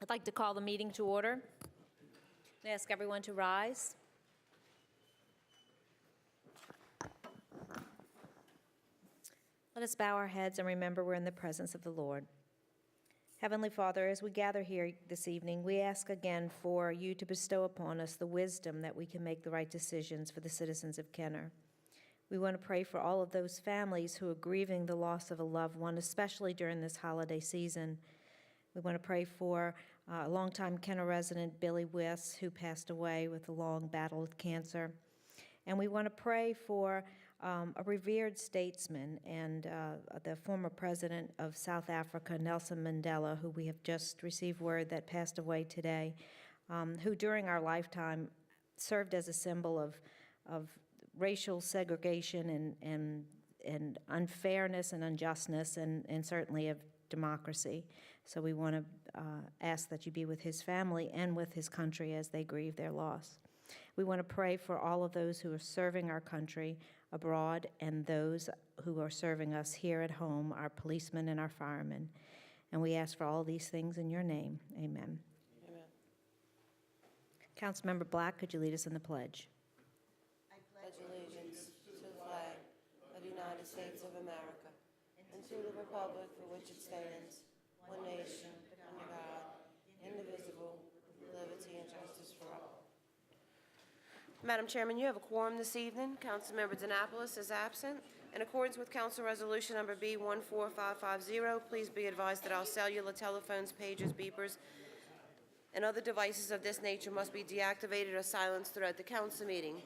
I'd like to call the meeting to order. I ask everyone to rise. Let us bow our heads and remember we're in the presence of the Lord. Heavenly Father, as we gather here this evening, we ask again for you to bestow upon us the wisdom that we can make the right decisions for the citizens of Kenner. We want to pray for all of those families who are grieving the loss of a loved one, especially during this holiday season. We want to pray for a longtime Kenner resident, Billy Wiss, who passed away with a long battle with cancer. And we want to pray for a revered statesman and the former president of South Africa, Nelson Mandela, who we have just received word that passed away today, who during our lifetime served as a symbol of racial segregation and unfairness and unjustness and certainly of democracy. So we want to ask that you be with his family and with his country as they grieve their loss. We want to pray for all of those who are serving our country abroad and those who are serving us here at home, our policemen and our firemen. And we ask for all these things in your name. Amen. Amen. Councilmember Black, could you lead us in the pledge? I pledge allegiance to the flag of the United States of America and to the republic for which it stands, one nation, under God, indivisible, with liberty and justice for all. Madam Chairman, you have a quorum this evening. Councilmember Annapolis is absent. In accordance with Council Resolution Number B14550, please be advised that all cellular telephones, pagers, beepers, and other devices of this nature must be deactivated or silenced throughout the council meeting.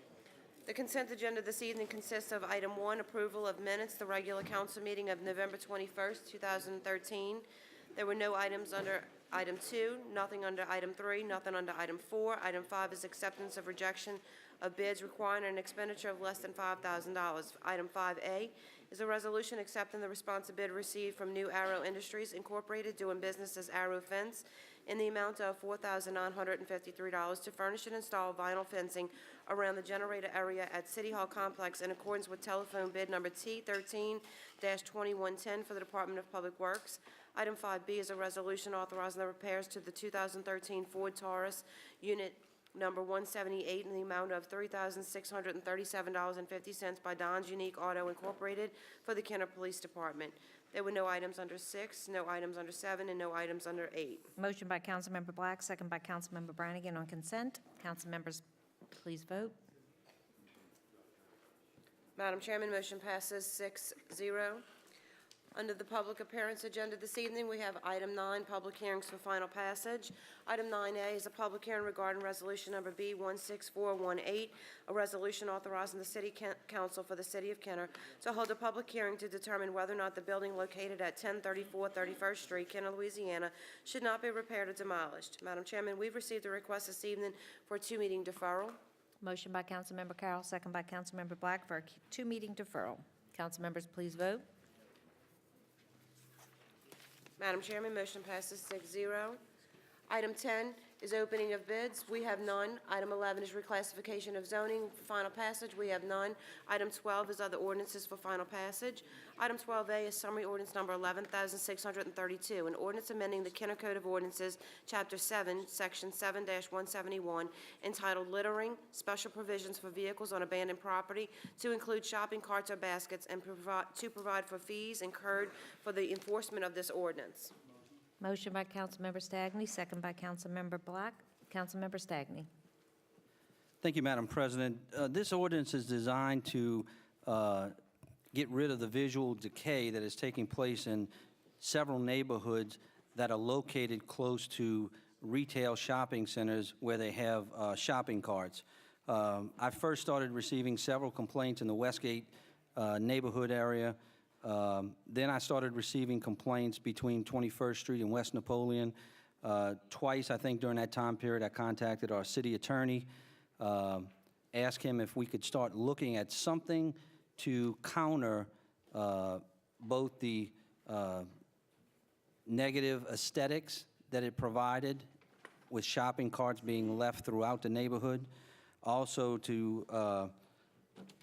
The consent agenda this evening consists of Item 1, approval of minutes, the regular council meeting of November 21st, 2013. There were no items under Item 2, nothing under Item 3, nothing under Item 4. Item 5 is acceptance of rejection of bids requiring an expenditure of less than $5,000. Item 5A is a resolution accepting the response bid received from New Arrow Industries, Incorporated, doing business as Arrow Fence, in the amount of $4,953 to furnish and install vinyl fencing around the generator area at City Hall Complex in accordance with telephone bid number T13-2110 for the Department of Public Works. Item 5B is a resolution authorizing the repairs to the 2013 Ford Taurus Unit number 178 in the amount of $3,637.50 by Don's Unique Auto Incorporated for the Kenner Police Department. There were no items under 6, no items under 7, and no items under 8. Motion by Councilmember Black, second by Councilmember Brannigan on consent. Council members, please vote. Madam Chairman, motion passes 6-0. Under the public appearance agenda this evening, we have Item 9, public hearings for final passage. Item 9A is a public hearing regarding resolution number B16418, a resolution authorizing the City Council for the City of Kenner to hold a public hearing to determine whether or not the building located at 1034 31st Street, Kenner, Louisiana, should not be repaired or demolished. Madam Chairman, we've received a request this evening for a two-meeting deferral. Motion by Councilmember Carroll, second by Councilmember Black for a two-meeting deferral. Council members, please vote. Madam Chairman, motion passes 6-0. Item 10 is opening of bids. We have none. Item 11 is reclassification of zoning for final passage. We have none. Item 12 is other ordinances for final passage. Item 12A is summary ordinance number 11,632, an ordinance amending the Kenner Code of Ordinances, Chapter 7, Section 7-171, entitled Littering, Special Provisions for Vehicles on Abandoned Property, to include shopping carts or baskets and to provide for fees incurred for the enforcement of this ordinance. Motion by Councilmember Stagney, second by Councilmember Black. Councilmember Stagney. Thank you, Madam President. This ordinance is designed to get rid of the visual decay that is taking place in several neighborhoods that are located close to retail shopping centers where they have shopping carts. I first started receiving several complaints in the Westgate neighborhood area. Then I started receiving complaints between 21st Street and West Napoleon. Twice, I think, during that time period, I contacted our city attorney, asked him if we could start looking at something to counter both the negative aesthetics that it provided with shopping carts being left throughout the neighborhood. Also to,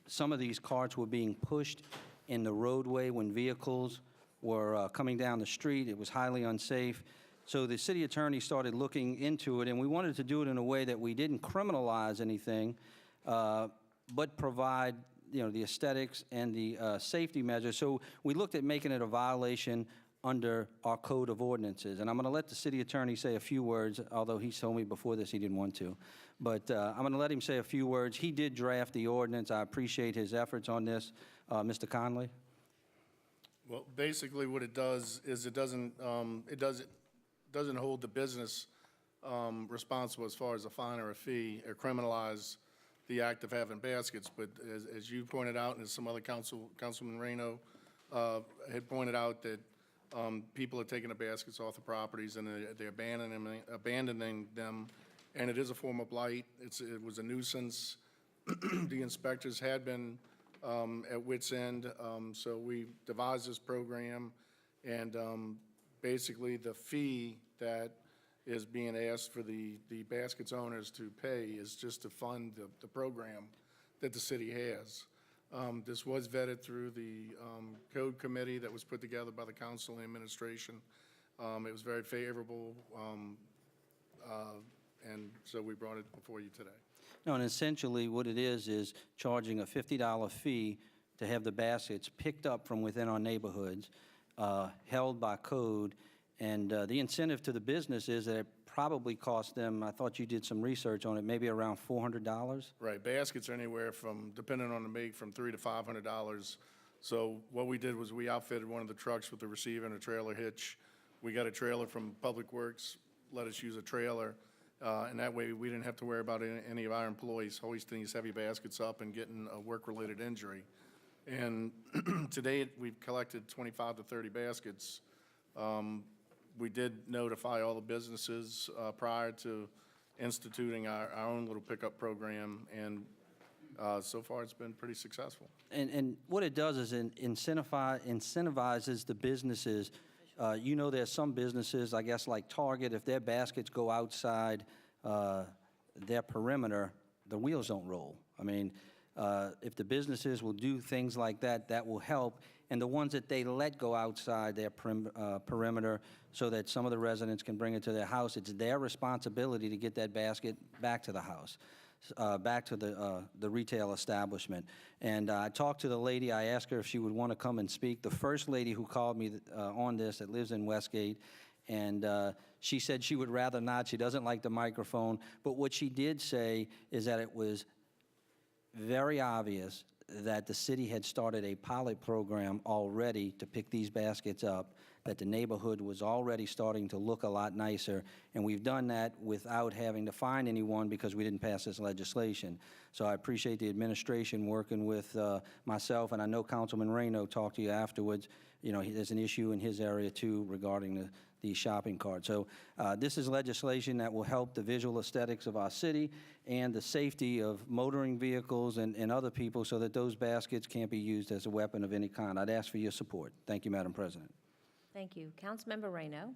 some of these carts were being pushed in the roadway when vehicles were coming down the street. It was highly unsafe. So the city attorney started looking into it, and we wanted to do it in a way that we didn't criminalize anything, but provide, the aesthetics and the safety measures. So we looked at making it a violation under our code of ordinances. And I'm going to let the city attorney say a few words, although he told me before this he didn't want to. But I'm going to let him say a few words. He did draft the ordinance. I appreciate his efforts on this. Mr. Conley? Well, basically what it does is it doesn't hold the business responsible as far as a fine or a fee or criminalize the act of having baskets. But as you pointed out, and as some other Councilman Reno had pointed out, that people are taking the baskets off the properties and they're abandoning them, and it is a form of blight. It was a nuisance. The inspectors had been at wit's end, so we devised this program, and basically the fee that is being asked for the baskets owners to pay is just to fund the program that the city has. This was vetted through the code committee that was put together by the council and administration. It was very favorable, and so we brought it before you today. No, and essentially what it is charging a $50 fee to have the baskets picked up from within our neighborhoods, held by code. And the incentive to the business is that it probably costs them, I thought you did some research on it, maybe around $400? Right, baskets are anywhere from, depending on the make, from $300 to $500. So what we did was we outfitted one of the trucks with a receiver and a trailer hitch. We got a trailer from Public Works, let us use a trailer, and that way we didn't have to worry about any of our employees hoisting these heavy baskets up and getting a work-related injury. And to date, we've collected 25 to 30 baskets. We did notify all the businesses prior to instituting our own little pickup program, and so far it's been pretty successful. And what it does is it incentivizes the businesses. There's some businesses, I guess like Target, if their baskets go outside their perimeter, the wheels don't roll. I mean, if the businesses will do things like that, that will help. And the ones that they let go outside their perimeter so that some of the residents can bring it to their house, it's their responsibility to get that basket back to the house, back to the retail establishment. And I talked to the lady. I asked her if she would want to come and speak. The first lady who called me on this that lives in Westgate, and she said she would rather not. She doesn't like the microphone. But what she did say is that it was very obvious that the city had started a pilot program already to pick these baskets up, that the neighborhood was already starting to look a lot nicer, and we've done that without having to fine anyone because we didn't pass this legislation. So I appreciate the administration working with myself, and I know Councilman Reno talked to you afterwards. There's an issue in his area too regarding the shopping cart. So this is legislation that will help the visual aesthetics of our city and the safety of motoring vehicles and other people so that those baskets can't be used as a weapon of any kind. I'd ask for your support. Thank you, Madam President. Thank you. Councilmember Reno.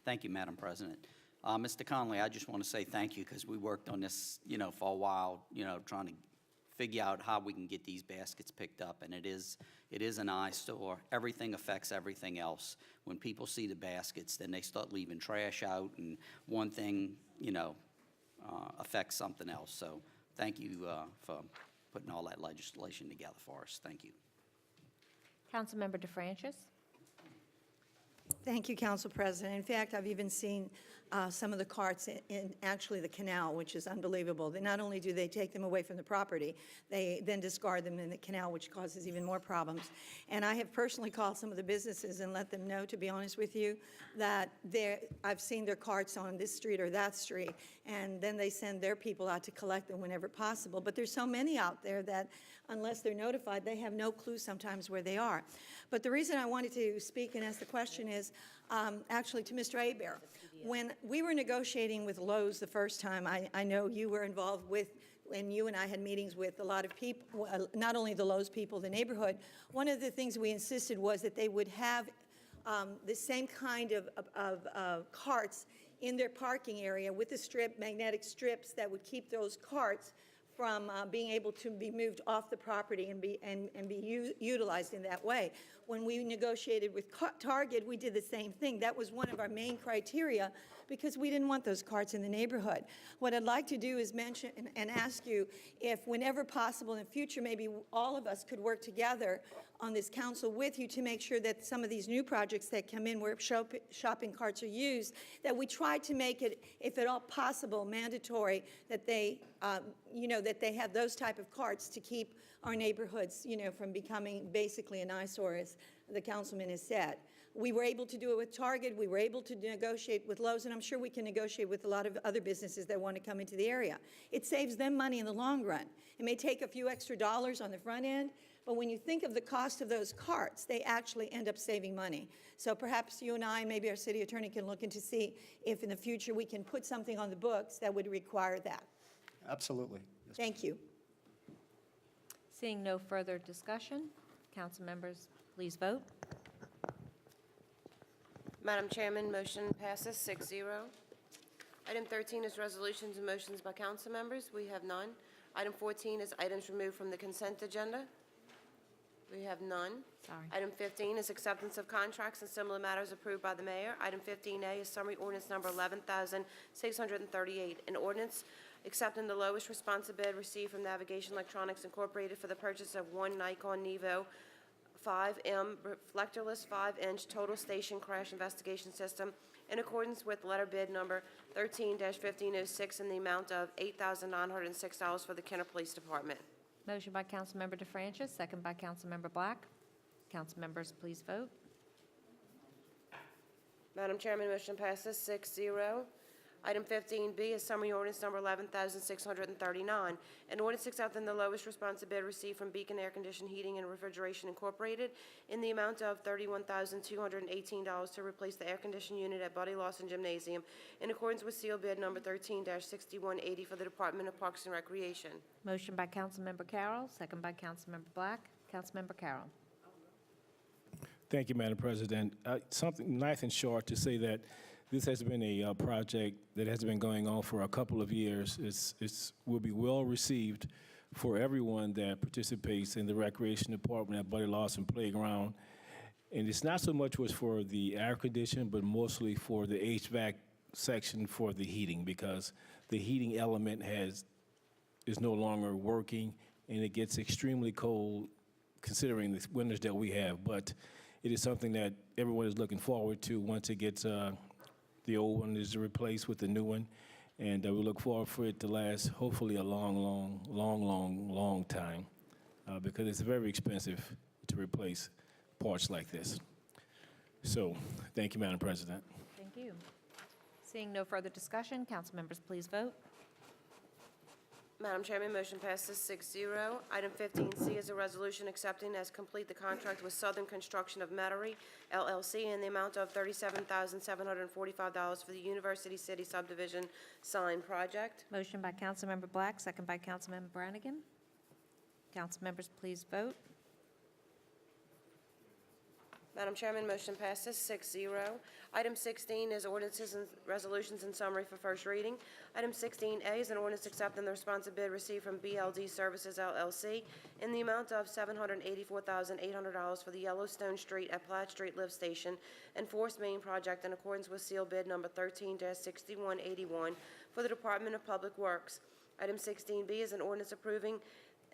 Thank you, Madam President. Mr. Conley, I just want to say thank you because we worked on this, for a while, trying to figure out how we can get these baskets picked up, and it is an eyesore. Everything affects everything else. When people see the baskets, then they start leaving trash out, and one thing, affects something else. So thank you for putting all that legislation together for us. Thank you. Councilmember DeFrancis. Thank you, Council President. In fact, I've even seen some of the carts in actually the canal, which is unbelievable. They not only do they take them away from the property, they then discard them in the canal, which causes even more problems. And I have personally called some of the businesses and let them know, to be honest with you, that I've seen their carts on this street or that street, and then they send their people out to collect them whenever possible. But there's so many out there that, unless they're notified, they have no clue sometimes where they are. But the reason I wanted to speak and ask the question is actually to Mr. Hebert. When we were negotiating with Lowe's the first time, I know you were involved with, and you and I had meetings with a lot of people, not only the Lowe's people, the neighborhood. One of the things we insisted was that they would have the same kind of carts in their parking area with the magnetic strips that would keep those carts from being able to be moved off the property and be utilized in that way. When we negotiated with Target, we did the same thing. That was one of our main criteria because we didn't want those carts in the neighborhood. What I'd like to do is mention and ask you if whenever possible in the future, maybe all of us could work together on this council with you to make sure that some of these new projects that come in where shopping carts are used, that we try to make it, if at all possible, mandatory that they, that they have those type of carts to keep our neighborhoods, from becoming basically an eyesore, as the councilman has said. We were able to do it with Target. We were able to negotiate with Lowe's, and I'm sure we can negotiate with a lot of other businesses that want to come into the area. It saves them money in the long run. It may take a few extra dollars on the front end, but when you think of the cost of those carts, they actually end up saving money. So perhaps you and I, maybe our city attorney, can look into see if in the future we can put something on the books that would require that. Absolutely. Thank you. Seeing no further discussion, council members, please vote. Madam Chairman, motion passes 6-0. Item 13 is resolutions and motions by council members. We have none. Item 14 is items removed from the consent agenda. We have none. Sorry. Item 15 is acceptance of contracts and similar matters approved by the mayor. Item 15A is summary ordinance number 11,638, an ordinance accepting the lowest responsive bid received from Navigation Electronics Incorporated for the purchase of one Nikon Nevo 5M reflectorless 5-inch total station crash investigation system in accordance with letter bid number 13-1506 in the amount of $8,906 for the Kenner Police Department. Motion by Councilmember DeFrancis, second by Councilmember Black. Council members, please vote. Madam Chairman, motion passes 6-0. Item 15B is summary ordinance number 11,639, an ordinance accepting the lowest responsive bid received from Beacon Air Conditioning, Heating, and Refrigeration Incorporated in the amount of $31,218 to replace the air conditioning unit at Buddy Lawson Gymnasium in accordance with seal bid number 13-6180 for the Department of Parks and Recreation. Motion by Councilmember Carroll, second by Councilmember Black. Councilmember Carroll. Thank you, Madam President. Something nice and short to say that this has been a project that has been going on for a couple of years. It will be well received for everyone that participates in the Recreation Department at Buddy Lawson Playground. And it's not so much was for the air conditioning, but mostly for the HVAC section for the heating, because the heating element is no longer working, and it gets extremely cold considering the winters that we have. But it is something that everyone is looking forward to once it gets the old one is replaced with the new one, and we look forward for it to last hopefully a long time, because it's very expensive to replace parts like this. So, thank you, Madam President. Thank you. Seeing no further discussion, council members, please vote. Madam Chairman, motion passes 6-0. Item 15C is a resolution accepting as complete the contract with Southern Construction of Metairie, LLC, in the amount of $37,745 for the University City Subdivision Sign Project. Motion by Councilmember Black, second by Councilmember Brannigan. Council members, please vote. Madam Chairman, motion passes 6-0. Item 16 is ordinances and resolutions in summary for first reading. Item 16A is an ordinance accepting the responsive bid received from BLD Services LLC in the amount of $784,800 for the Yellowstone Street at Platt Street Lift Station and Force Main Project in accordance with seal bid number 13-6181 for the Department of Public Works. Item 16B is an ordinance approving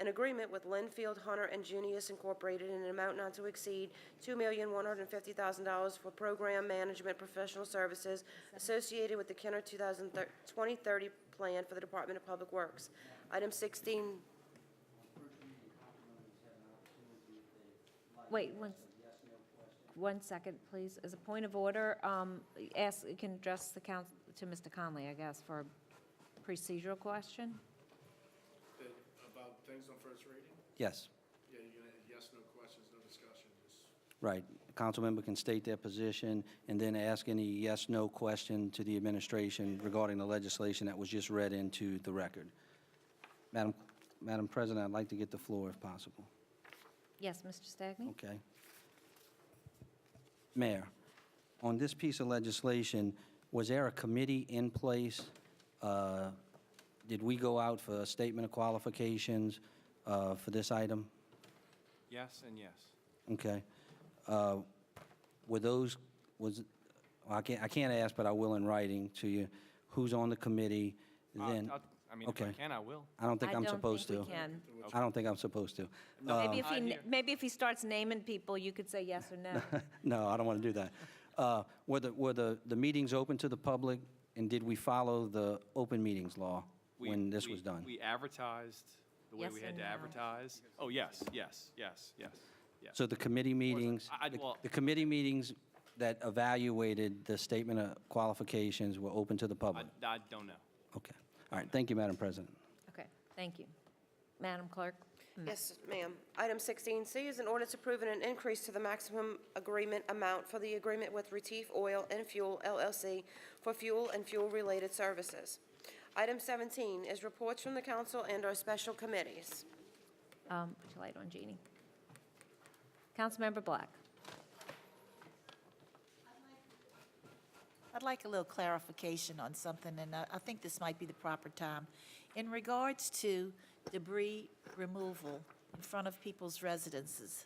an agreement with Linfield, Hunter, and Junius Incorporated in an amount not to exceed $2,150,000 for program management professional services associated with the Kenner 2030 plan for the Department of Public Works. Item 16. Wait, one second, please. As a point of order, you can address the council to Mr. Conley, I guess, for a procedural question. About things on first reading? Yes, Yeah, you're gonna, yes, no questions, no discussion, just. right. The council member can state their position and then ask any yes/no question to the administration regarding the legislation that was just read into the record. Madam President, I'd like to get the floor if possible. Yes, Mr. Stagney? Okay. Mayor, on this piece of legislation, was there a committee in place did we go out for a statement of qualifications for this item? Yes and yes. Okay. Were those, well, I can't ask, but I will in writing to you, who's on the committee, then, I mean, if I okay. can, I will. I don't think I'm supposed to. I don't think we can. I don't think I'm supposed to. Maybe if he starts naming people, you could say yes or no. No, I don't want to do that. Were the meetings open to the public, and did we follow the open meetings law when this was done? We advertised the way Yes we had and to no. advertise. Oh, yes, yes, yes, yes, yes. So the committee meetings, well- the committee meetings that evaluated the statement of qualifications were open to the public? I don't know. Okay. All right, thank you, Madam President. Okay, thank you. Madam Clerk? Yes, ma'am. Item 16C is an ordinance approving an increase to the maximum agreement amount for the agreement with Retief Oil and Fuel LLC for fuel and fuel-related services. Item 17 is reports from the council and/or special committees. Put your light on, Jeannie. Councilmember Black. I'd like a little clarification on something, and I think this might be the proper time. In regards to debris removal in front of people's residences,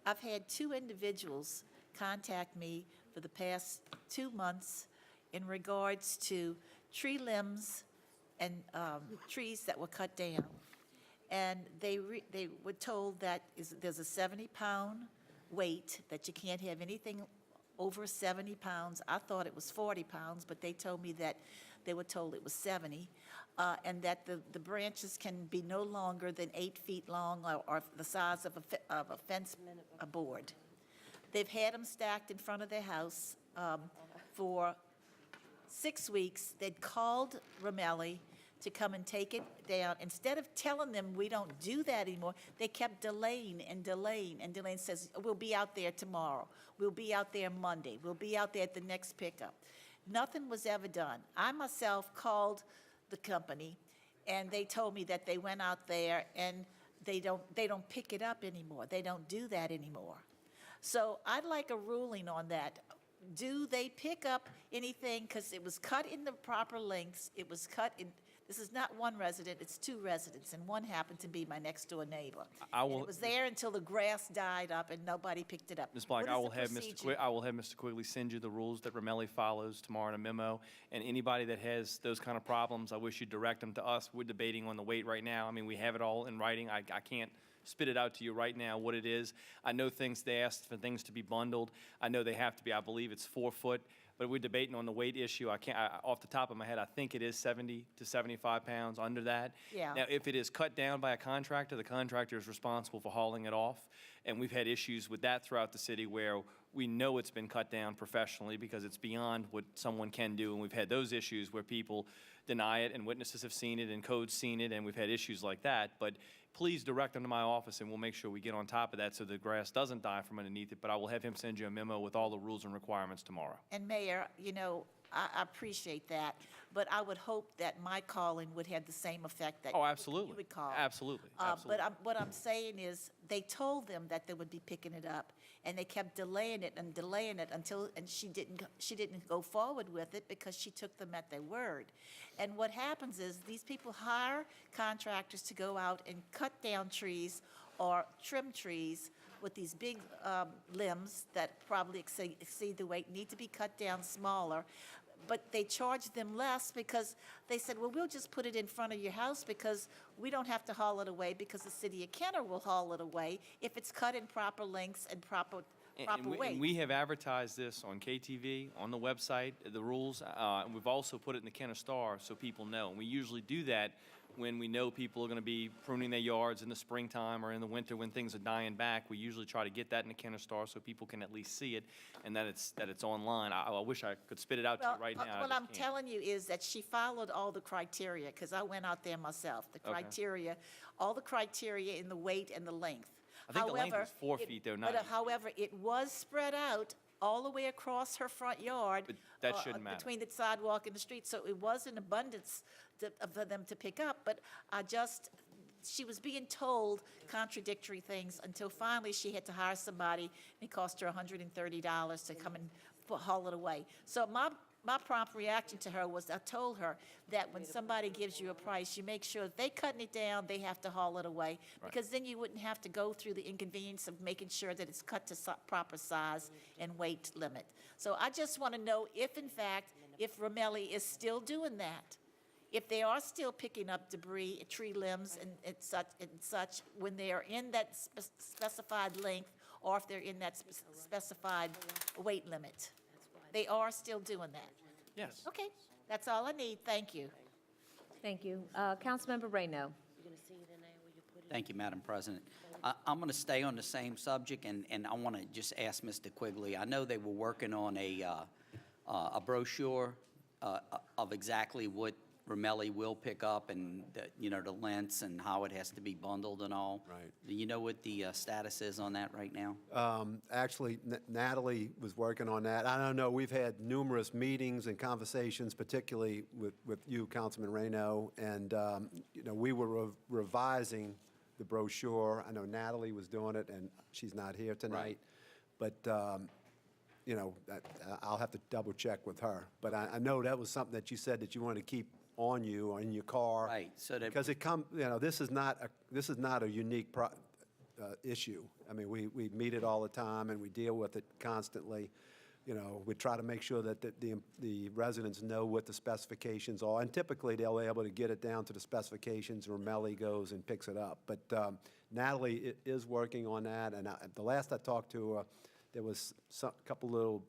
I've had 2 individuals contact me for the past 2 months in regards to tree limbs and trees that were cut down. And they were told that there's a 70-pound weight, that you can't have anything over 70 pounds. I thought it was 40 pounds, but they told me that they were told it was 70, and that the branches can be no longer than 8 feet long or the size of a fence board. They've had them stacked in front of their house for 6 weeks. They'd called Ramelli to come and take it down. Instead of telling them we don't do that anymore, they kept delaying and delaying and delaying. Says, we'll be out there tomorrow. We'll be out there Monday. We'll be out there at the next pickup. Nothing was ever done. I myself called the company, and they told me that they went out there and they don't pick it up anymore. They don't do that anymore. So I'd like a ruling on that. Do they pick up anything? Because it was cut in the proper lengths. It was cut in. This is not one resident, it's 2 residents, and one happened to be my next-door neighbor. I will- And it was there until the grass died up and nobody picked it up. Ms. Black, What I is will the have procedure? I will have Mr. Quigley send you the rules that Ramelli follows tomorrow in a memo. And anybody that has those kind of problems, I wish you'd direct them to us. We're debating on the weight right now. I mean, we have it all in writing. I can't spit it out to you right now what it is. I know they asked for things to be bundled. I know they have to be, I believe it's 4 foot. But we're debating on the weight issue. Off the top of my head, I think it is 70 to 75 pounds, under that. Yeah. Now, if it is cut down by a contractor, the contractor is responsible for hauling it off. And we've had issues with that throughout the city where we know it's been cut down professionally because it's beyond what someone can do. And we've had those issues where people deny it and witnesses have seen it and code's seen it, and we've had issues like that. But please direct them to my office and we'll make sure we get on top of that so the grass doesn't die from underneath it. But I will have him send you a memo with all the rules and requirements tomorrow. And Mayor, you know, I appreciate that, but I would hope that my calling would have the same effect that Oh, absolutely. you would call. Absolutely. Absolutely. But what I'm saying is, they told them that they would be picking it up, and they kept delaying it until, and she didn't go forward with it because she took them at their word. And what happens is, these people hire contractors to go out and cut down trees or trim trees with these big limbs that probably exceed the weight, need to be cut down smaller. But they charge them less because they said, well, we'll just put it in front of your house because we don't have to haul it away because the city of Kenner will haul it away if it's cut in proper lengths and proper weight. And we have advertised this on KTV, on the website, the rules, and we've also put it in the Kenner Star so people know. And we usually do that when we know people are going to be pruning their yards in the springtime or in the winter when things are dying back. We usually try to get that in the Kenner Star so people can at least see it and that it's online. I wish I could spit it out to you right now. I What just I'm can't. telling you is that she followed all the criteria, because I went out there myself, all the criteria in the weight and the length. I think the length However, was 4 feet, though, not But 8. However, it was spread out all the way across her front yard. But that shouldn't matter. Between the sidewalk and the street, so it was an abundance for them to pick up, but she was being told contradictory things until finally she had to hire somebody, and it cost her $130 to come and haul it away. So my prompt reaction to her was, I told her that when somebody gives you a price, you make sure if they cutting it down, they have to haul it away, because then you wouldn't have to go through the inconvenience of making sure that it's cut to proper size and weight limit. So I just want to know if, in fact, if Ramelli is still doing that, if they are still picking up debris, tree limbs and such, when they are in that specified length, or if they're in that specified weight limit. They are still doing that. Yes. Okay, that's all I need. Thank you. Thank you. Councilmember Reyno. Thank you, Madam President. I'm going to stay on the same subject, and I want to just ask Mr. Quigley. I know they were working on a brochure of exactly what Ramelli will pick up, and the lengths and how it has to be bundled and all. Right. Do you know what the status is on that right now? Actually, Natalie was working on that. I don't know, we've had numerous meetings and conversations, particularly with you, Councilman Reyno, and, we were revising the brochure. I know Natalie was doing it, and she's not here tonight. Right. But, I'll have to double check with her. But I know that was something that you said that you wanted to keep on you or in your car. Right, so that- Because this is not a unique issue. I mean, we meet it all the time, and we deal with it constantly. We try to make sure that the residents know what the specifications are, and typically they'll be able to get it down to the specifications, or Melly goes and picks it up. But Natalie is working on that, and the last I talked to her, there was a couple little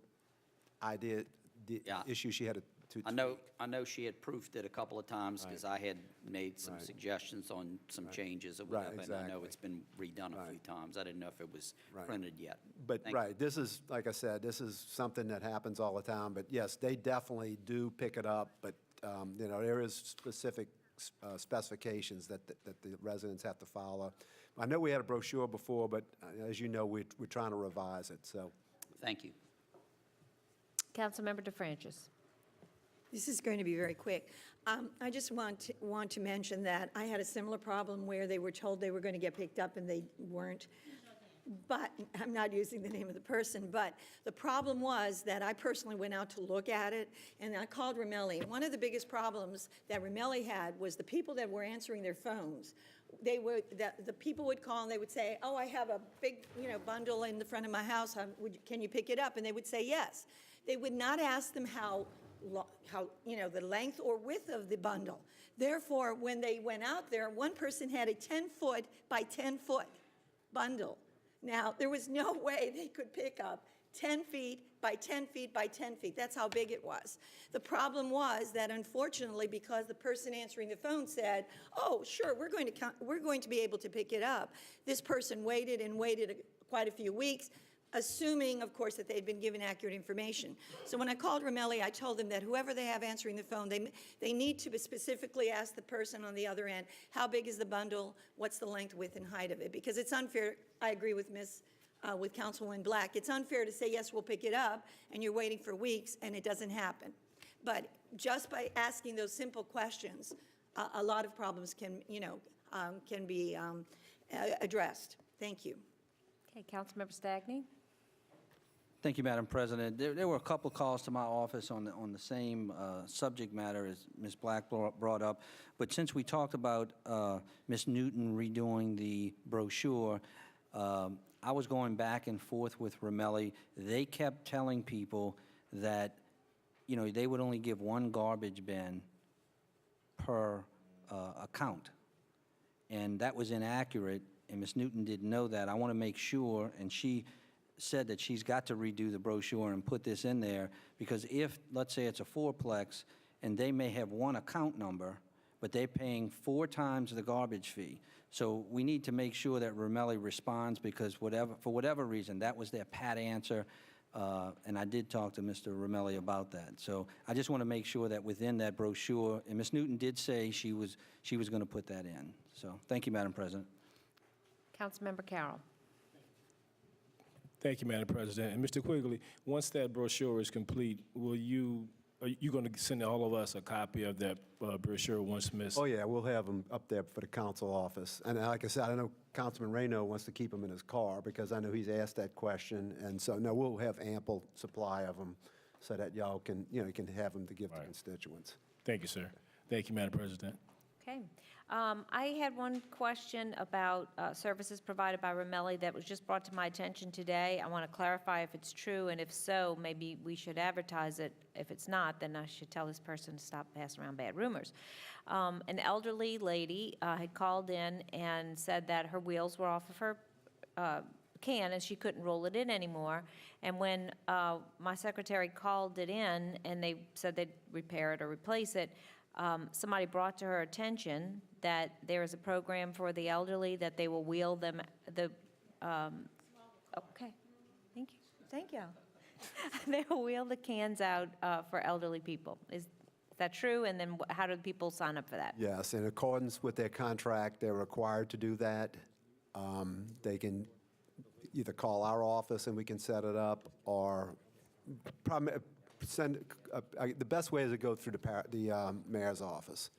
issues she had to I know she had proofed it a couple of times, because I had made some Right. suggestions on some changes or Right, whatever. And I know exactly. it's been redone a few Right. times. I didn't know if it was Right. printed yet. But, Thank you. right, this is, like I said, this is something that happens all the time. But yes, they definitely do pick it up, but, there is specific specifications that the residents have to follow. I know we had a brochure before, but as you know, we're trying to revise it, so. Thank you. Councilmember DeFrancis. This is going to be very quick. I just want to mention that I had a similar problem where they were told they were going to get picked up and they weren't. But I'm not using the name of the person, but the problem was that I personally went out to look at it, and I called Ramelli. One of the biggest problems that Ramelli had was the people that were answering their phones. The people would call and they would say, "Oh, I have a big, bundle in the front of my house. Can you pick it up?" And they would say yes. They would not ask them how the length or width of the bundle. Therefore, when they went out there, one person had a 10-foot by 10-foot bundle. Now, there was no way they could pick up 10 feet by 10 feet by 10 feet. That's how big it was. The problem was that, unfortunately, because the person answering the phone said, "Oh, sure, we're going to be able to pick it up," this person waited and waited quite a few weeks, assuming, of course, that they'd been given accurate information. So when I called Ramelli, I told them that whoever they have answering the phone, they need to specifically ask the person on the other end, how big is the bundle, what's the length, width, and height of it? Because it's unfair. I agree with with Councilwoman Black. It's unfair to say, yes, we'll pick it up, and you're waiting for weeks, and it doesn't happen. But just by asking those simple questions, a lot of problems can be addressed. Thank you. Okay, Councilmember Stagney. Thank you, Madam President. There were a couple calls to my office on the same subject matter as Ms. Black brought up. But since we talked about Ms. Newton redoing the brochure, I was going back and forth with Ramelli. They kept telling people that, they would only give one garbage bin per account. And that was inaccurate, and Ms. Newton didn't know that. I want to make sure, and she said that she's got to redo the brochure and put this in there, because if, let's say it's a fourplex, and they may have one account number, but they're paying 4 times the garbage fee. So we need to make sure that Ramelli responds, because for whatever reason, that was their pat answer, and I did talk to Mr. Ramelli about that. So I just want to make sure that within that brochure, and Ms. Newton did say she was going to put that in. So thank you, Madam President. Councilmember Carroll. Thank you, Madam President. And Mr. Quigley, once that brochure is complete, are you going to send all of us a copy of that brochure once Ms. Oh, yeah, we'll have them up there for the council office. And like I said, I know Councilman Reyno wants to keep them in his car, because I know he's asked that question. And so, no, we'll have ample supply of them so that y'all can, you know, you can have them to give to Right. constituents. Thank you, sir. Thank you, Madam President. Okay. I had one question about services provided by Ramelli that was just brought to my attention today. I want to clarify if it's true, and if so, maybe we should advertise it. If it's not, then I should tell this person to stop passing around bad rumors. An elderly lady had called in and said that her wheels were off of her can and she couldn't roll it in anymore. And when my secretary called it in and they said they'd repair it or replace it, somebody brought to her attention that there is a program for the elderly that they will wheel them okay, thank you. They will wheel the cans out for elderly people. Is that true? And then how do people sign up for that? Yes, in accordance with their contract, they're required to do that. They can either call our office and we can set it up, or the best way is to go through the mayor's office,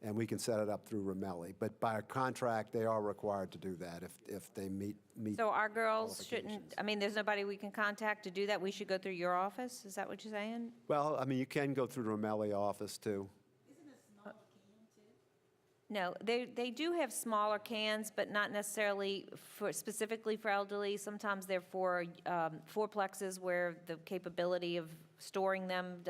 and we can set it up through Ramelli. But by contract, they are required to do that if they meet. So our girls shouldn't, I mean, there's nobody we can contact to do that? We should go through your office? Is that what you're saying? Well, I mean, you can go through the Ramelli office, too. No, they do have smaller cans, but not necessarily specifically for elderly. Sometimes they're for fourplexes where the capability of storing them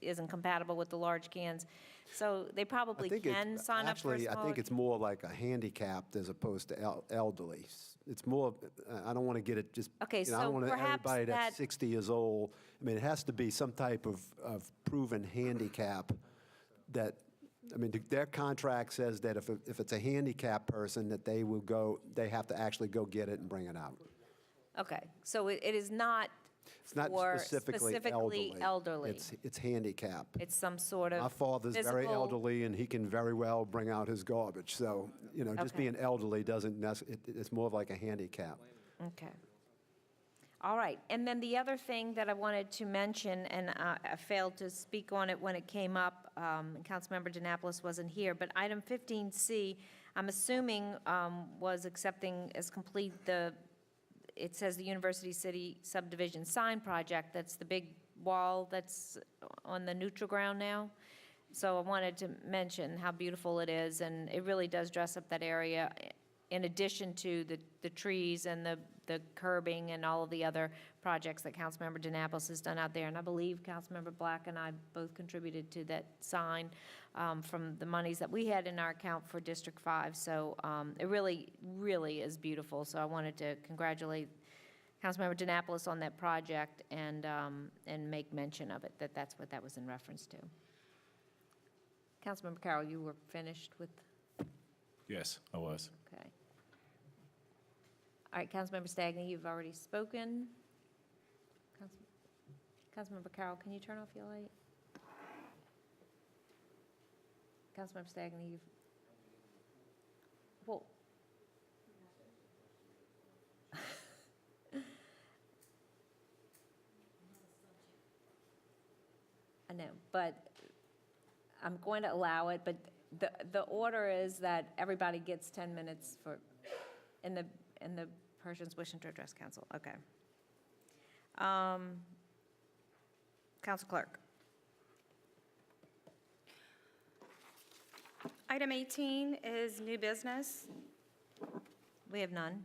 isn't compatible with the large cans. So they probably can sign up for a Actually, I smaller. think it's more like a handicapped as opposed to elderly. It's more, I don't want to get it just, Okay, I so don't want perhaps everybody that's that- 60 years old. I mean, it has to be some type of proven handicap that, I mean, their contract says that if it's a handicapped person, that they have to actually go get it and bring it out. Okay, so it is not It's not for specifically elderly. It's handicap. It's some sort of My father's very physical- elderly, and he can very well bring out his garbage. So, you know, just Okay. being elderly doesn't it's more of like a handicap. Okay. All right, and then the other thing that I wanted to mention, and I failed to speak on it when it came up, and Councilmember DeNapolis wasn't here, but item 15C, I'm assuming was accepting as complete it says the University City subdivision sign project. That's the big wall that's on the neutral ground now. So I wanted to mention how beautiful it is, and it really does dress up that area, in addition to the trees and the curbing and all of the other projects that Councilmember DeNapolis has done out there. And I believe Councilmember Black and I both contributed to that sign from the monies that we had in our account for District 5. So it really, really is beautiful. So I wanted to congratulate Councilmember DeNapolis on that project and make mention of it, that's what that was in reference to. Councilmember Carroll, you were finished with? Yes, I was. Okay. All right, Councilmember Stagney, you've already spoken. Councilmember Carroll, can you turn off your light? Councilmember Stagney, you've, well. I know, but I'm going to allow it, but the order is that everybody gets 10 minutes in the persons wishing to address council. Okay. Council Clerk. Item 18 is new business. We have none.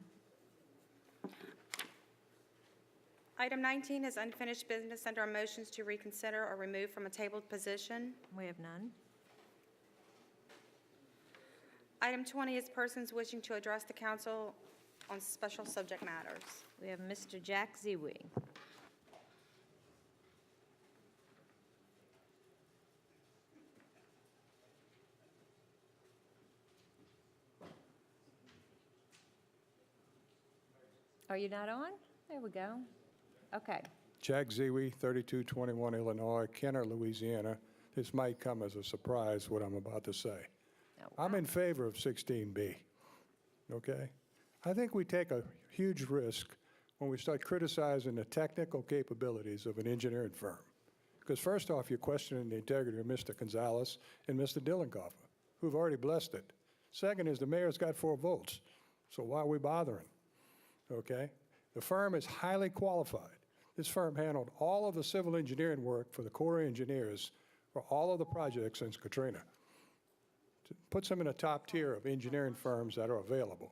Item 19 is unfinished business under motions to reconsider or remove from a tabled position. We have none. Item 20 is persons wishing to address the council on special subject matters. We have Mr. Jack Ziwi. Are you not on? There we go. Okay. Jack Ziwi, 3221 Illinois, Kenner, Louisiana. This might come as a surprise, what I'm about to say. I'm in favor of 16B, okay? I think we take a huge risk when we start criticizing the technical capabilities of an engineering firm. Because first off, you're questioning the integrity of Mr. Gonzalez and Mr. Dillenkoffer, who've already blessed it. Second is the mayor's got 4 votes, so why are we bothering? Okay? The firm is highly qualified. This firm handled all of the civil engineering work for the Corps of Engineers for all of the projects since Katrina. Puts them in a top tier of engineering firms that are available.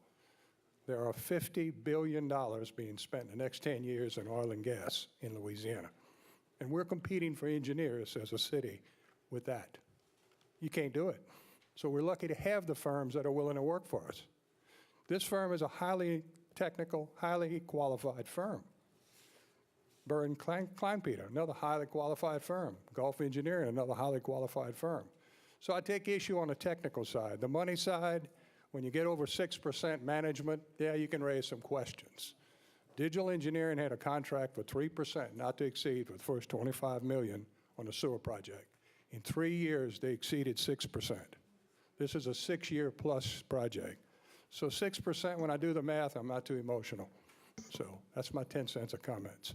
There are $50 billion being spent in the next 10 years in oil and gas in Louisiana. And we're competing for engineers as a city with that. You can't do it. So we're lucky to have the firms that are willing to work for us. This firm is a highly technical, highly qualified firm. Burr & Kleinpeter, another highly qualified firm. Gulf Engineering, another highly qualified firm. So I take issue on the technical side. The money side, when you get over 6% management, yeah, you can raise some questions. Digital Engineering had a contract for 3%, not to exceed, for the first $25 million on the sewer project. In 3 years, they exceeded 6%. This is a 6-year plus project. So 6%, when I do the math, I'm not too emotional. So that's my 10 cents of comments.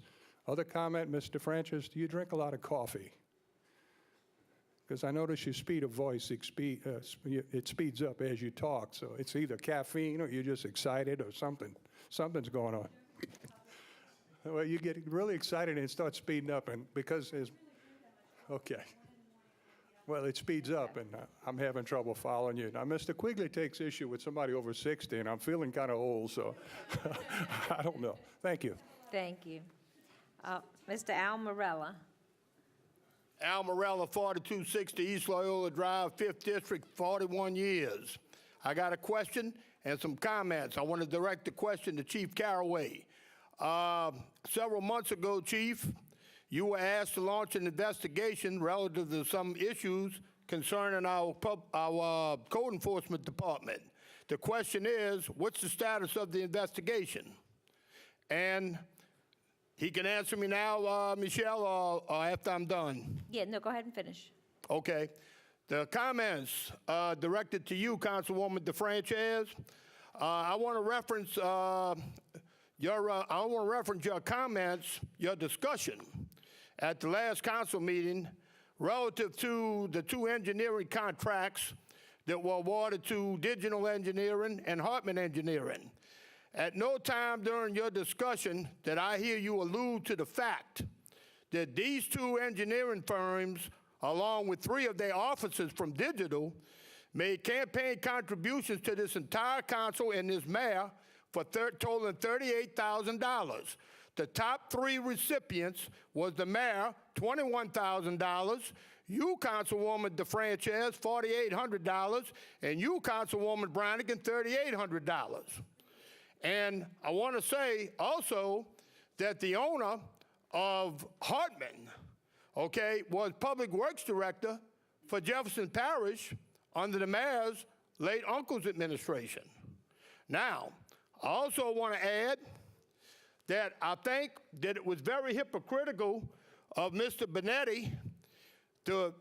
Other comment, Mr. Francis, do you drink a lot of coffee? Because I notice your speed of voice, it speeds up as you talk. So it's either caffeine or you're just excited or something. Something's going on. Well, you get really excited and it starts speeding up, and because there's, okay. Well, it speeds up, and I'm having trouble following you. Now, Mr. Quigley takes issue with somebody over 60, and I'm feeling kind of old, so I don't know. Thank you. Thank you. Mr. Al Morella. Al Morella, 4260 East Loyola Drive, 5th District, 41 years. I got a question and some comments. I want to direct the question to Chief Caraway. Several months ago, Chief, you were asked to launch an investigation relative to some issues concerning our code enforcement department. The question is, what's the status of the investigation? And he can answer me now, Michelle, or after I'm done. Yeah, no, go ahead and finish. Okay. The comments directed to you, Councilwoman DeFrances. I want to reference your comments, your discussion at the last council meeting relative to the 2 engineering contracts that were awarded to Digital Engineering and Hartman Engineering. At no time during your discussion did I hear you allude to the fact that these 2 engineering firms, along with 3 of their officers from Digital, made campaign contributions to this entire council and this mayor for totaling $38,000. The top 3 recipients was the mayor, $21,000, you, Councilwoman DeFrances, $4,800, and you, Councilwoman Brannigan, $3,800. And I want to say also that the owner of Hartman, okay, was Public Works Director for Jefferson Parish under the mayor's late uncle's administration. Now, I also want to add that I think that it was very hypocritical of Mr. Benetti to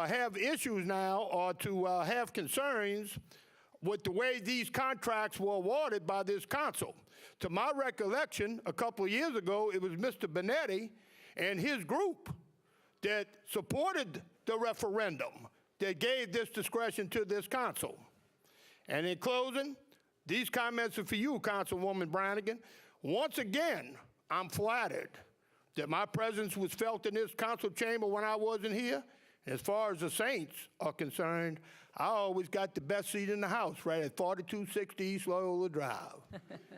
have issues now or to have concerns with the way these contracts were awarded by this council. To my recollection, a couple of years ago, it was Mr. Benetti and his group that supported the referendum that gave this discretion to this council. And in closing, these comments are for you, Councilwoman Brannigan. Once again, I'm flattered that my presence was felt in this council chamber when I wasn't here. As far as the Saints are concerned, I always got the best seat in the house, right at 4260 East Loyola Drive.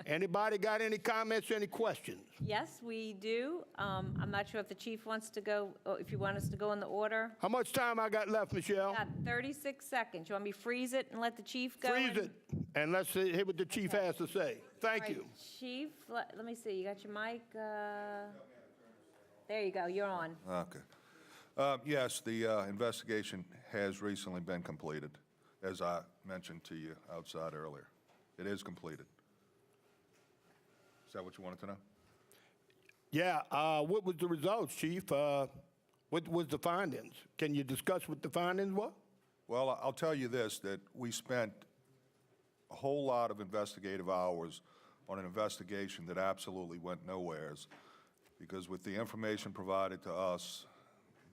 Anybody got any comments, any questions? Yes, we do. I'm not sure if the chief wants to go, or if you want us to go in the order. How much time I got left, Michelle? Got 36 seconds. You want me to freeze it and let the chief go? Freeze it, and let's hear what the chief has to say. Thank you. Chief, let me see. You got your mic? There you go. You're on. Okay. Yes, the investigation has recently been completed, as I mentioned to you outside earlier. It is completed. Is that what you wanted to know? Yeah, what was the results, Chief? What was the findings? Can you discuss what the findings were? Well, I'll tell you this, that we spent a whole lot of investigative hours on an investigation that absolutely went nowheres, because with the information provided to us,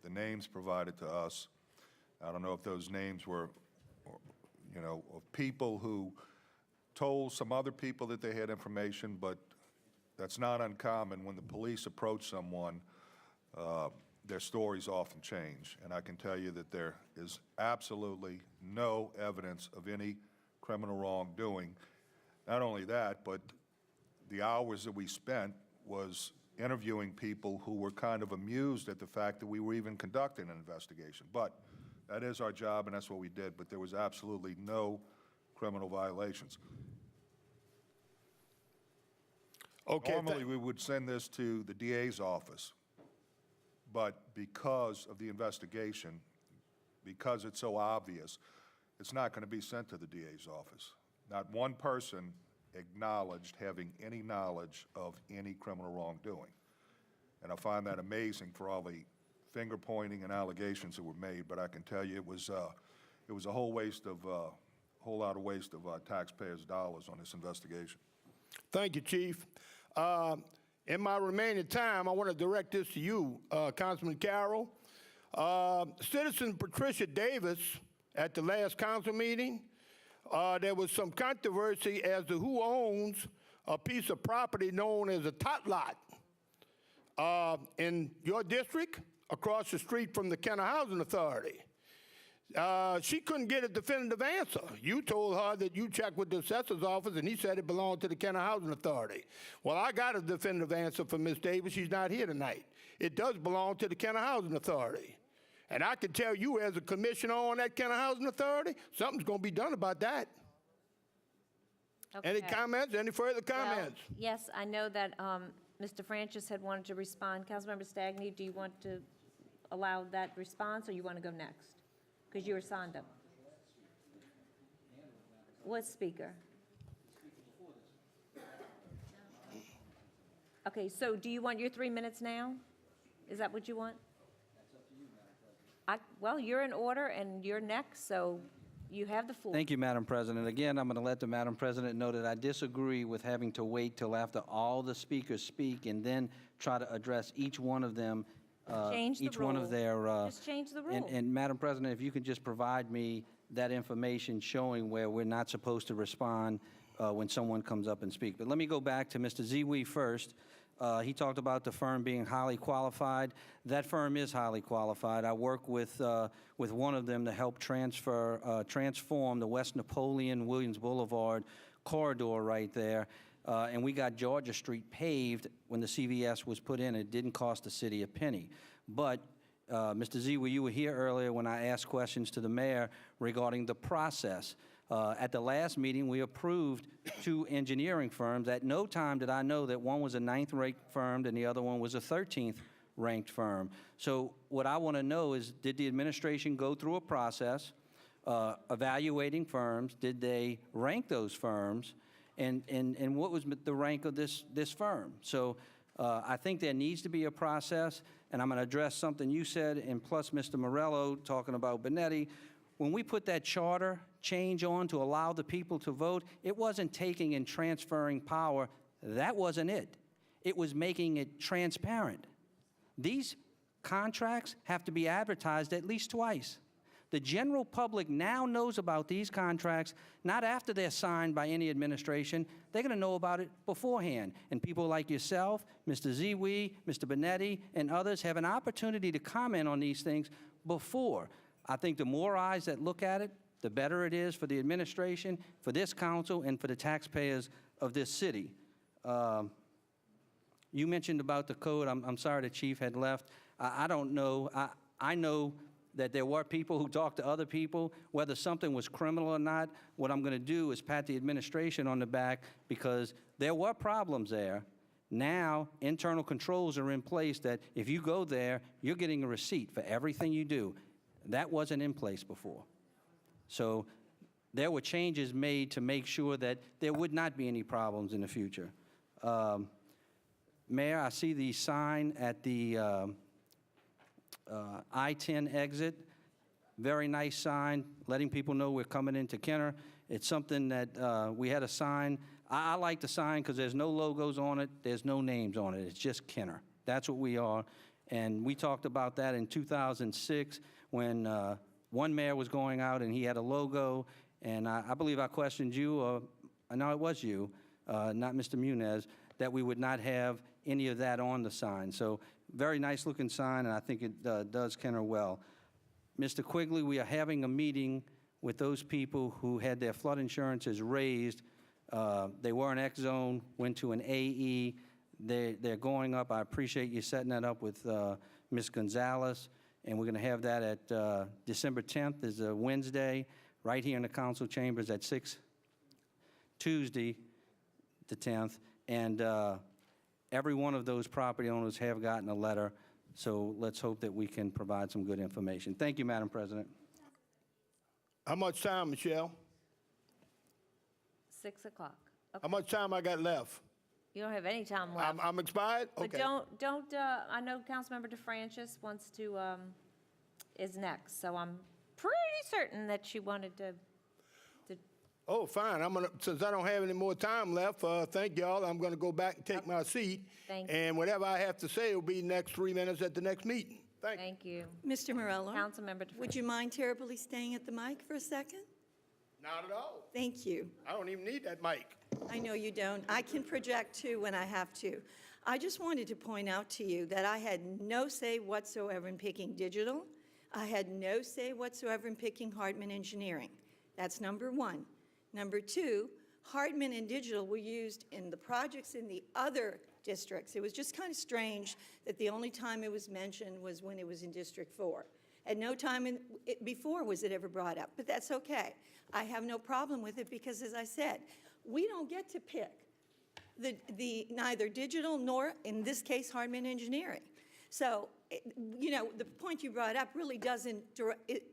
the names provided to us, I don't know if those names were, you know, of people who told some other people that they had information, but That's not uncommon. When the police approach someone, their stories often change. And I can tell you that there is absolutely no evidence of any criminal wrongdoing. Not only that, but the hours that we spent was interviewing people who were kind of amused at the fact that we were even conducting an investigation. But that is our job, and that's what we did. But there was absolutely no criminal violations. Okay. Normally, we would send this to the DA's office, but because of the investigation, because it's so obvious, it's not going to be sent to the DA's office. Not one person acknowledged having any knowledge of any criminal wrongdoing. And I find that amazing for all the finger pointing and allegations that were made, but I can tell you it was a whole lot of waste of taxpayers' dollars on this investigation. Thank you, Chief. In my remaining time, I want to direct this to you, Councilman Carroll. Citizen Patricia Davis, at the last council meeting, there was some controversy as to who owns a piece of property known as a tot lot in your district across the street from the Kenner Housing Authority. She couldn't get a definitive answer. You told her that you checked with the assessor's office, and he said it belonged to the Kenner Housing Authority. Well, I got a definitive answer from Ms. Davis. She's not here tonight. It does belong to the Kenner Housing Authority. And I can tell you, as a commissioner on that Kenner Housing Authority, something's going to be done about that. Any Okay. comments? Any further Well, comments? yes, I know that Mr. Francis had wanted to respond. Councilmember Stagney, do you want to allow that response, or you want to go next? Because you were signed up. What speaker? Okay, so do you want your 3 minutes now? Is that what you want? Well, you're in order, and you're next, so you have the floor. Thank you, Madam President. Again, I'm going to let the Madam President know that I disagree with having to wait till after all the speakers speak and then try to address each one of them, Change the each one of rule. their... Just change the rule. And Madam President, if you could just provide me that information showing where we're not supposed to respond when someone comes up and speak. But let me go back to Mr. Ziwi first. He talked about the firm being highly qualified. That firm is highly qualified. I work with one of them to help transform the West Napoleon Williams Boulevard corridor right there. And we got Georgia Street paved when the CVS was put in. It didn't cost the city a penny. But, Mr. Ziwi, you were here earlier when I asked questions to the mayor regarding the process. At the last meeting, we approved 2 engineering firms. At no time did I know that one was a 9th-ranked firm and the other one was a 13th-ranked firm. So what I want to know is, did the administration go through a process evaluating firms? Did they rank those firms? And what was the rank of this firm? So I think there needs to be a process, and I'm going to address something you said, and plus Mr. Morello talking about Benetti. When we put that charter change on to allow the people to vote, it wasn't taking and transferring power. That wasn't it. It was making it transparent. These contracts have to be advertised at least twice. The general public now knows about these contracts, not after they're signed by any administration. They're going to know about it beforehand. And people like yourself, Mr. Ziwi, Mr. Benetti, and others have an opportunity to comment on these things before. I think the more eyes that look at it, the better it is for the administration, for this council, and for the taxpayers of this city. You mentioned about the code. I'm sorry the chief had left. I don't know. I know that there were people who talked to other people, whether something was criminal or not. What I'm going to do is pat the administration on the back because there were problems there. Now, internal controls are in place that if you go there, you're getting a receipt for everything you do. That wasn't in place before. So there were changes made to make sure that there would not be any problems in the future. Mayor, I see the sign at the I-10 exit. Very nice sign, letting people know we're coming into Kenner. It's something that we had a sign. I like the sign because there's no logos on it. There's no names on it. It's just Kenner. That's what we are. And we talked about that in 2006 when one mayor was going out and he had a logo. And I believe I questioned you, or no, it was you, not Mr. Munez, that we would not have any of that on the sign. So very nice-looking sign, and I think it does Kenner well. Mr. Quigley, we are having a meeting with those people who had their flood insurances raised. They were an X zone, went to an AE. They're going up. I appreciate you setting that up with Ms. Gonzalez, and we're going to have that at December 10th, is a Wednesday, right here in the council chambers at 6, Tuesday, the 10th. And every one of those property owners have gotten a letter, so let's hope that we can provide some good information. Thank you, Madam President. How much time, Michelle? 6 o'clock. How much time I got left? You don't have any time left. I'm expired? But Okay. don't, I know Councilmember DeFrancis wants to, is next, so I'm pretty certain that she wanted to, Oh, fine. Since I don't have any more time left, thank y'all. I'm gonna go back and take my seat. Thank you. And whatever I have to say will be next 3 minutes at the next meeting. Thank you. Mr. Morello, Councilmember would you mind terribly staying at the mic for a second? Not at all. Thank you. I don't even need that mic. I know you don't. I can project too when I have to. I just wanted to point out to you that I had no say whatsoever in picking digital. I had no say whatsoever in picking Hartman Engineering. That's number one. Number two, Hartman and digital were used in the projects in the other districts. It was just kind of strange that the only time it was mentioned was when it was in District 4. At no time before was it ever brought up, but that's okay. I have no problem with it because, as I said, we don't get to pick neither digital nor, in this case, Hartman Engineering. So, you know, the point you brought up really doesn't,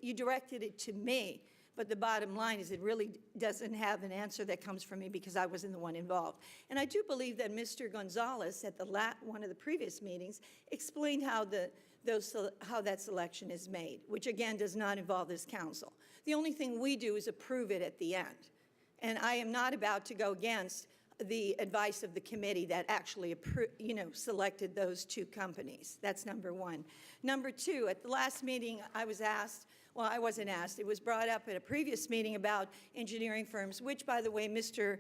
you directed it to me, but the bottom line is it really doesn't have an answer that comes from me because I wasn't the one involved. And I do believe that Mr. Gonzalez at one of the previous meetings explained how that selection is made, which again does not involve this council. The only thing we do is approve it at the end. And I am not about to go against the advice of the committee that actually selected those two companies. That's number one. Number two, at the last meeting I was asked, well, I wasn't asked, it was brought up at a previous meeting about engineering firms, which, by the way, Mr.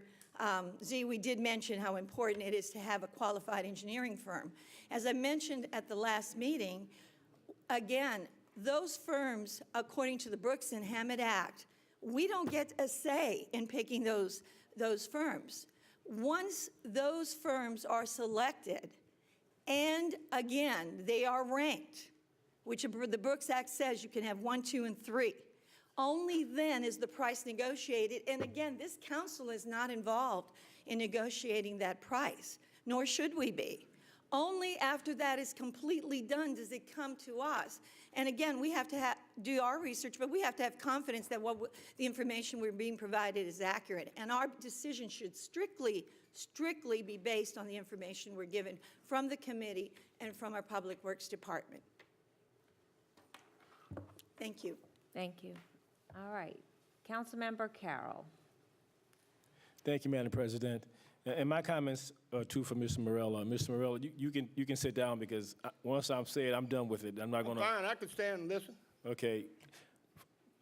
Z, we did mention how important it is to have a qualified engineering firm. As I mentioned at the last meeting, again, those firms, according to the Brooks and Hammett Act, we don't get a say in picking those firms. Once those firms are selected, and again, they are ranked, which the Brooks Act says you can have 1, 2, and 3. Only then is the price negotiated. And again, this council is not involved in negotiating that price, nor should we be. Only after that is completely done does it come to us. And again, we have to do our research, but we have to have confidence that the information we're being provided is accurate. And our decision should strictly be based on the information we're given from the committee and from our Public Works Department. Thank you. thank you. All right. Councilmember Carroll. Thank you, Madam President. And my comments are too for Mr. Morello. Mr. Morello, you can sit down because once I'm said, I'm done with it. I'm not going to. Fine, I can stand and listen. Okay.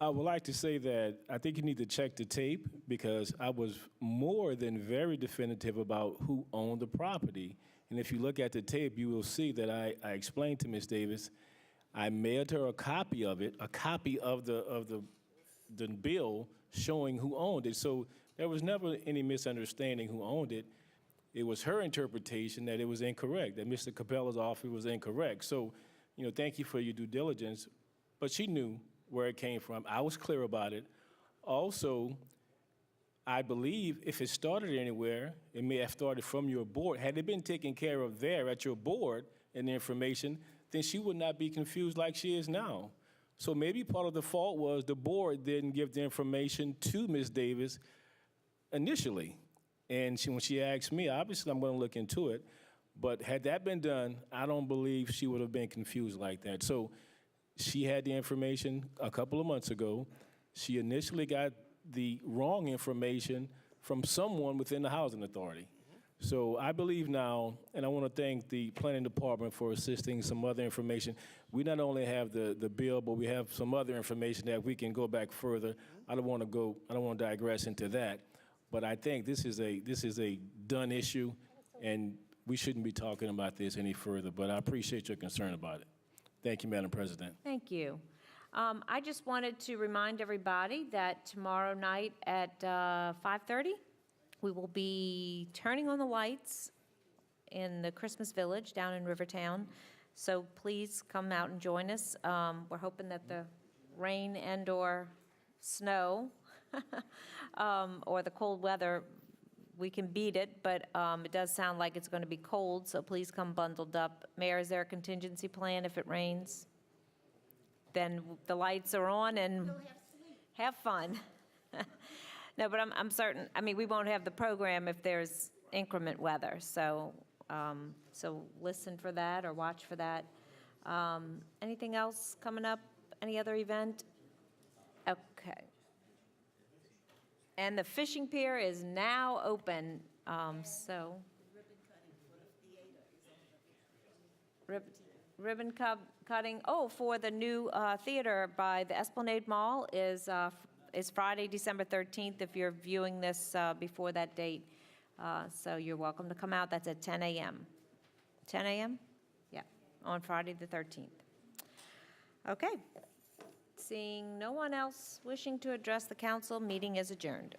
I would like to say that I think you need to check the tape because I was more than very definitive about who owned the property. And if you look at the tape, you will see that I explained to Ms. Davis, I mailed her a copy of it, a copy of the bill showing who owned it. So there was never any misunderstanding who owned it. It was her interpretation that it was incorrect, that Mr. Capella's offer was incorrect. So, thank you for your due diligence. But she knew where it came from. I was clear about it. Also, I believe if it started anywhere, it may have started from your board. Had it been taken care of there at your board and the information, then she would not be confused like she is now. So maybe part of the fault was the board didn't give the information to Ms. Davis initially. And when she asked me, obviously I'm going to look into it. But had that been done, I don't believe she would have been confused like that. So she had the information a couple of months ago. She initially got the wrong information from someone within the Housing Authority. So I believe now, and I want to thank the Planning Department for assisting some other information. We not only have the bill, but we have some other information that we can go back further. I don't want to digress into that. But I think this is a done issue. and we shouldn't be talking about this any further, but I appreciate your concern about it. Thank you, Madam President. Thank you. I just wanted to remind everybody that tomorrow night at 5:30, we will be turning on the lights in the Christmas Village down in Rivertown. So please come out and join us. We're hoping that the rain and/or snow or the cold weather, we can beat it, but it does sound like it's going to be cold, so please come bundled up. Mayor, is there a contingency plan if it rains? Then the lights are on and have fun. No, but I'm certain, I mean, we won't have the program if there's inclement weather, so listen for that or watch for that. Anything else coming up? Any other event? Okay. And the fishing pier is now open, so. Ribbon cutting, for the new theater by the Esplanade Mall is Friday, December 13th, if you're viewing this before that date. So you're welcome to come out. That's at 10 a.m. 10 a.m.? Yeah, on Friday the 13th. Okay. Seeing no one else wishing to address the council, meeting is adjourned.